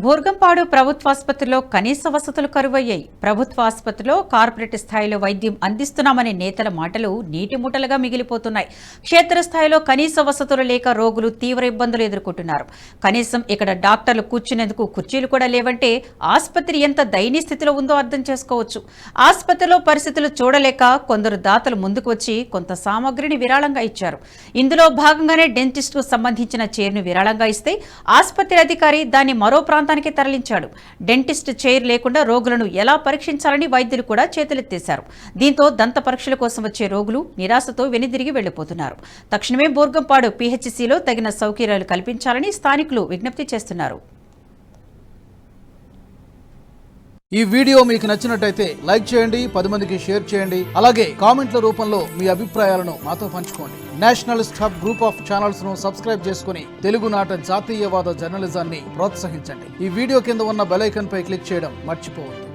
బోర్గంపాడు ప్రభుత్వాసుపత్రిలో కనీస వసతులు కరువయ్యాయి. ప్రభుత్వ ఆసుపత్రిలో కార్పొరేట్ స్థాయిలో వైద్యం అందిస్తున్నామనే నేతల మాటలు నీటి మూటలుగా మిగిలిపోతున్నాయి. క్షేత్రస్థాయిలో కనీస వసతులు లేక రోగులు తీవ్ర ఇబ్బందులు ఎదుర్కొంటున్నారు. కనీసం ఇక్కడ డాక్టర్లు కూర్చునేందుకు కుర్చీలు కూడా లేవంటే ఆసుపత్రి ఎంత దయనీయ స్థితిలో ఉందో అర్థం చేసుకోవచ్చు. ఆసుపత్రిలో పరిస్థితులు చూడలేక కొందరు దాతలు ముందుకు వచ్చి కొంత సామగ్రిని విరాళంగా ఇచ్చారు. ఇందులో భాగంగానే డెంటిస్ట్కు సంబంధించిన చైర్ను విరాళంగా ఇస్తే ఆసుపత్రి అధికారి దాన్ని మరో ప్రాంతానికి తరలించాడు. డెంటిస్ట్ చైర్ లేకుండా రోగులను ఎలా పరీక్షించాలని వైద్యులు కూడా చేతులెత్తేశారు. దీంతో దంత పరీక్షల కోసం వచ్చే రోగులు నిరాశతో వెనుదిరిగి వెళ్లిపోతున్నారు. తక్షణమే బోర్గంపాడు పీహెచ్సీలో తగిన సౌకర్యాలు కల్పించాలని స్థానికులు విజ్ఞప్తి చేస్తున్నారు. ఈ వీడియో మీకు నచ్చినట్టయితే లైక్ చేయండి, 10 మందికి షేర్ చేయండి. అలాగే కామెంట్ల రూపంలో మీ అభిప్రాయాలను మాతో పంచుకోండి. Nationalist hub group of channels ను సబ్స్క్రైబ్ చేసుకుని తెలుగునాట జాతీయవాద జర్నలిజాన్ని ప్రోత్సహించండి. ఈ వీడియో కింద ఉన్న బెల్ ఐకాన్ పై క్లిక్ చేయడం మర్చిపోవద్దు.